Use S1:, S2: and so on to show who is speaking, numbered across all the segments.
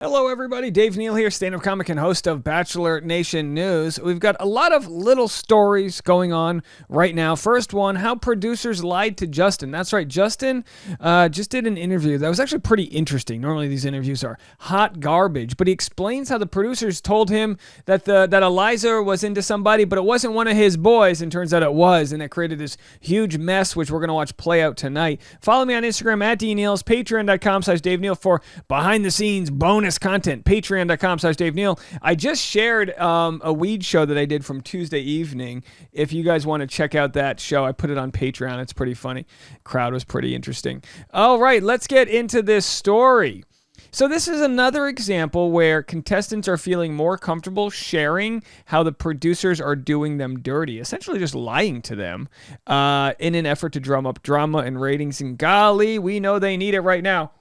S1: Hello, everybody. Dave Neal here, stand-up comic and host of Bachelor Nation News. We've got a lot of little stories going on right now. First one, how producers lied to Justin. That's right. Justin just did an interview that was actually pretty interesting. Normally, these interviews are hot garbage, but he explains how the producers told him that Eliza was into somebody, but it wasn't one of his boys, and turns out it was, and it created this huge mess, which we're going to watch play out tonight. Follow me on Instagram at DNeals, patreon.com/Dave Neal for behind-the-scenes bonus content, patreon.com/Dave Neal. I just shared a weed show that I did from Tuesday evening. If you guys want to check out that show, I put it on Patreon. It's pretty funny. Crowd was pretty interesting. All right, let's get into this story. So this is another example where contestants are feeling more comfortable sharing how the producers are doing them dirty, essentially just lying to them in an effort to drum up drama and ratings. And golly, we know they need it right now.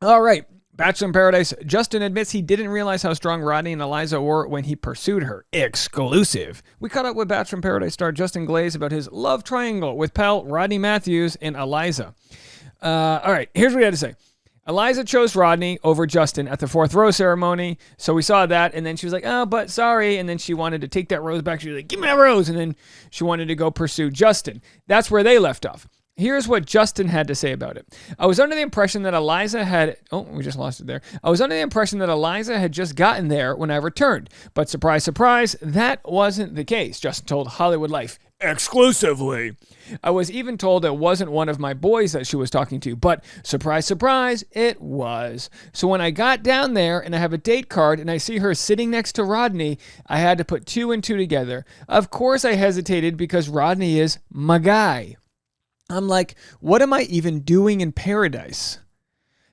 S1: All right. Bachelor in Paradise, Justin admits he didn't realize how strong Rodney and Eliza were when he pursued her. Exclusive. We caught up with Bachelor in Paradise star Justin Glaze about his love triangle with pal Rodney Matthews and Eliza. All right, here's what he had to say. Eliza chose Rodney over Justin at the 4th rose ceremony, so we saw that, and then she was like, oh, but sorry, and then she wanted to take that rose back. She was like, give me that rose, and then she wanted to go pursue Justin. That's where they left off. Here's what Justin had to say about it. I was under the impression that Eliza had... Oh, we just lost it there. I was under the impression that Eliza had just gotten there when I returned. But surprise, surprise, that wasn't the case, Justin told Hollywood Life exclusively. I was even told it wasn't one of my boys that she was talking to, but surprise, surprise, it was. So when I got down there and I have a date card and I see her sitting next to Rodney, I had to put 2 and 2 together. Of course I hesitated because Rodney is my guy. I'm like, what am I even doing in paradise?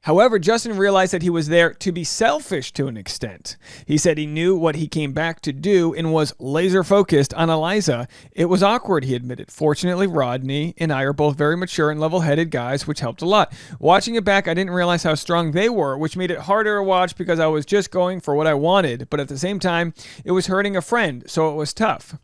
S1: However, Justin realized that he was there to be selfish to an extent. He said he knew what he came back to do and was laser focused on Eliza. It was awkward, he admitted. Fortunately, Rodney and I are both very mature and level-headed guys, which helped a lot. Watching it back, I didn't realize how strong they were, which made it harder to watch because I was just going for what I wanted. But at the same time, it was hurting a friend, so it was tough.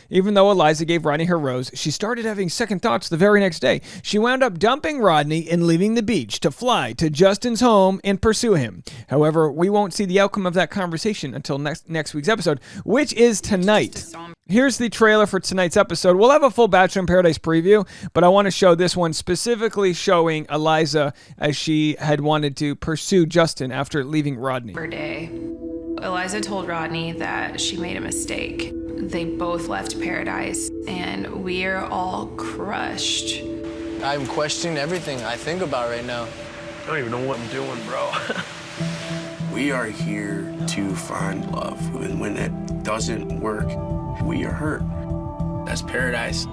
S1: Even though Eliza gave Rodney her rose, she started having second thoughts the very next day. She wound up dumping Rodney and leaving the beach to fly to Justin's home and pursue him. However, we won't see the outcome of that conversation until next week's episode, which is tonight. Here's the trailer for tonight's episode. We'll have a full Bachelor in Paradise preview, but I want to show this one specifically showing Eliza as she had wanted to pursue Justin after leaving Rodney.
S2: Day, Eliza told Rodney that she made a mistake. They both left Paradise, and we are all crushed.
S3: I'm questioning everything I think about right now.
S4: I don't even know what I'm doing, bro.
S5: We are here to find love, and when it doesn't work, we are hurt. That's Paradise.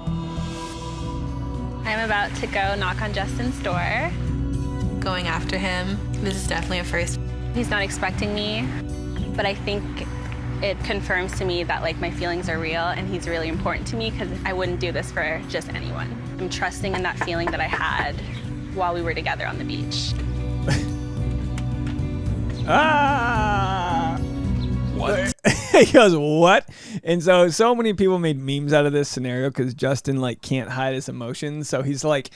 S6: I'm about to go knock on Justin's door.
S2: Going after him, this is definitely a first.
S6: He's not expecting me, but I think it confirms to me that my feelings are real and he's really important to me because I wouldn't do this for just anyone. I'm trusting in that feeling that I had while we were together on the beach.
S1: What? He goes, what? And so many people made memes out of this scenario because Justin can't hide his emotions. So he's like,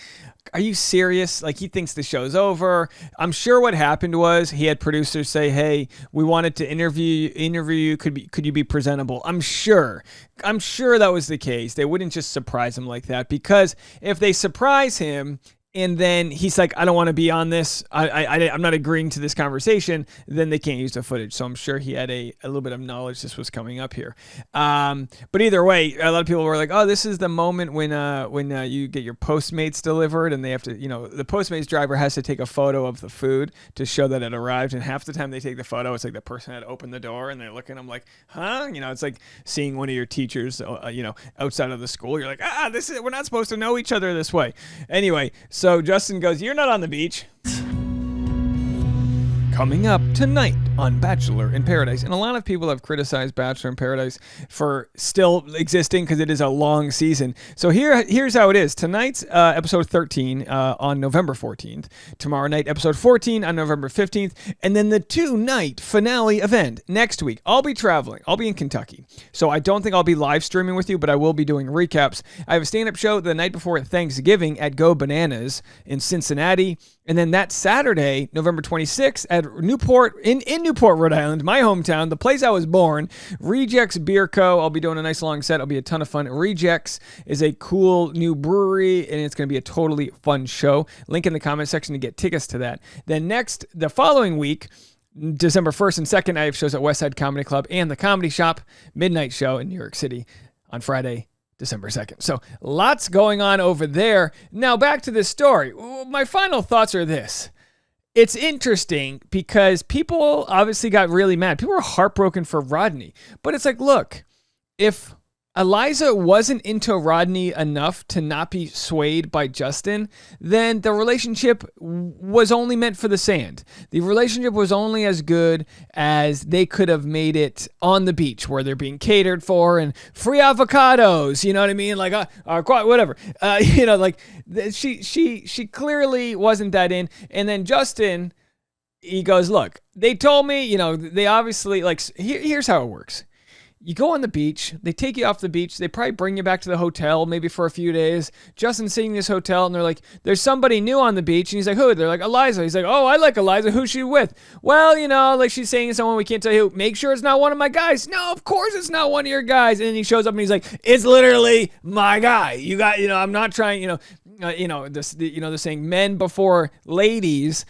S1: are you serious? He thinks the show's over. I'm sure what happened was he had producers say, hey, we wanted to interview you. Could you be presentable? I'm sure that was the case. They wouldn't just surprise him like that, because if they surprise him and then he's like, I don't want to be on this, I'm not agreeing to this conversation, then they can't use the footage. So I'm sure he had a little bit of knowledge this was coming up here. But either way, a lot of people were like, oh, this is the moment when you get your Postmates delivered and they have to, the Postmates driver has to take a photo of the food to show that it arrived. And half the time they take the photo, it's like the person had opened the door and they're looking at them like, huh? It's like seeing one of your teachers, outside of the school. You're like, we're not supposed to know each other this way. Anyway, so Justin goes, you're not on the beach. Coming up tonight on Bachelor in Paradise. And a lot of people have criticized Bachelor in Paradise for still existing because it is a long season. So here's how it is. Tonight's episode 13 on November 14th. Tomorrow night, episode 14 on November 15th. And then the 2-night finale event next week. I'll be traveling. I'll be in Kentucky. So I don't think I'll be live streaming with you, but I will be doing recaps. I have a stand-up show the night before Thanksgiving at Go Bananas in Cincinnati. And then that Saturday, November 26th, at Newport, in Newport, Rhode Island, my hometown, the place I was born, Rejects Beer Co. I'll be doing a nice long set. It'll be a ton of fun. Rejects is a cool new brewery, and it's going to be a totally fun show. Link in the comment section to get tickets to that. Then the following week, December 1st and 2nd, I have shows at Westside Comedy Club and the Comedy Shop, midnight show in New York City on Friday, December 2nd. So lots going on over there. Now back to this story. My final thoughts are this. It's interesting because people obviously got really mad. People were heartbroken for Rodney. But it's like, look, if Eliza wasn't into Rodney enough to not be swayed by Justin, then the relationship was only meant for the sand. The relationship was only as good as they could have made it on the beach where they're being catered for and free avocados, you know what I mean? Like, whatever. She clearly wasn't that in. And then Justin, he goes, look, they told me, they obviously, here's how it works. You go on the beach, they take you off the beach, they probably bring you back to the hotel, maybe for a few days. Justin's seeing this hotel, and they're like, there's somebody new on the beach, and he's like, who? They're like, Eliza. He's like, oh, I like Eliza. Who's she with? Well, she's saying to someone, we can't tell you who. Make sure it's not one of my guys. No, of course it's not one of your guys. And then he shows up, and he's like, it's literally my guy. You got, I'm not trying, the saying men before ladies.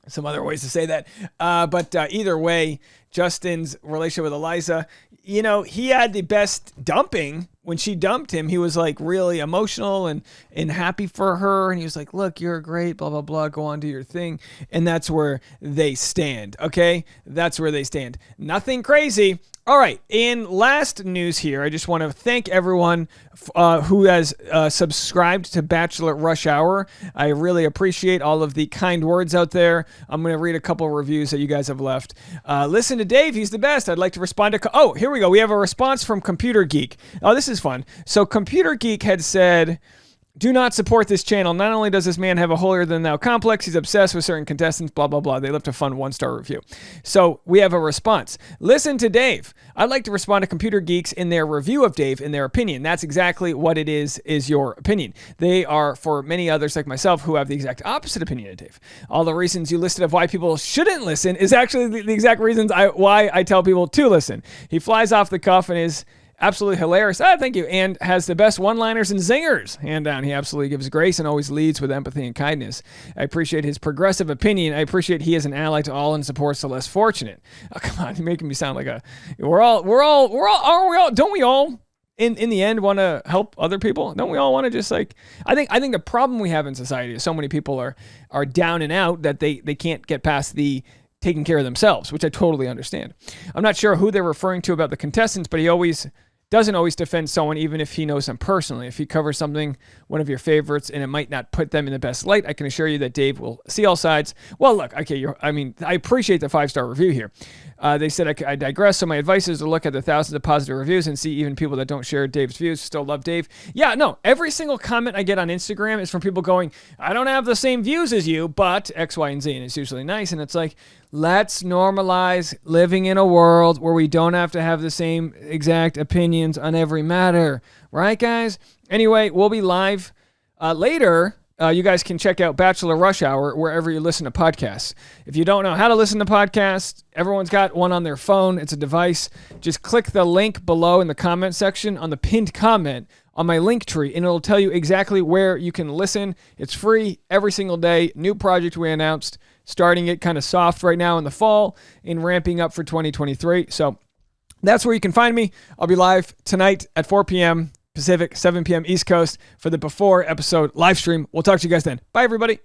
S1: Some other ways to say that. But either way, Justin's relationship with Eliza, he had the best dumping. When she dumped him, he was like really emotional and happy for her. And he was like, look, you're great, blah, blah, blah. Go on, do your thing. And that's where they stand. Okay. That's where they stand. Nothing crazy. All right. In last news here, I just want to thank everyone who has subscribed to Bachelor Rush Hour. I really appreciate all of the kind words out there. I'm going to read a couple of reviews that you guys have left. Listen to Dave. He's the best. I'd like to respond to... here we go. We have a response from Computer Geek. Oh, this is fun. So Computer Geek had said... Do not support this channel. Not only does this man have a holier-than-thou complex, he's obsessed with certain contestants, blah, blah, blah. They left a fun 1-star review. So we have a response. Listen to Dave. I'd like to respond to Computer Geeks in their review of Dave in their opinion. That's exactly what it is your opinion. They are for many others like myself who have the exact opposite opinion of Dave. All the reasons you listed of why people shouldn't listen is actually the exact reasons why I tell people to listen. He flies off the cuff and is... absolutely hilarious. Thank you. And has the best one-liners and zingers. Hand down. He absolutely gives grace and always leads with empathy and kindness. I appreciate his progressive opinion. I appreciate he is an ally to all and supports the less fortunate. Oh, come on. You're making me sound like don't we all in the end want to help other people? Don't we all want to just I think the problem we have in society is so many people are down and out that they can't get past the taking care of themselves, which I totally understand. I'm not sure who they're referring to about the contestants, but he doesn't always defend someone, even if he knows them personally. If he covers something, one of your favorites, and it might not put them in the best light, I can assure you that Dave will see all sides. Well, look, okay, I appreciate the 5-star review here. They said I digress, so my advice is to look at the thousands of positive reviews and see even people that don't share Dave's views still love Dave. Yeah, no, every single comment I get on Instagram is from people going, I don't have the same views as you, but X, Y, and Z, and it's usually nice, and it's like, let's normalize living in a world where we don't have to have the same exact opinions on every matter. Right, guys? Anyway, we'll be live later. You guys can check out Bachelor Rush Hour wherever you listen to podcasts. If you don't know how to listen to podcasts, everyone's got one on their phone. It's a device. Just click the link below in the comment section on the pinned comment on my link tree, and it'll tell you exactly where you can listen. It's free every single day. New project we announced, starting it kind of soft right now in the fall and ramping up for 2023. So that's where you can find me. I'll be live tonight at 4 p.m. Pacific, 7 p.m. East Coast for the before episode live stream. We'll talk to you guys then. Bye, everybody.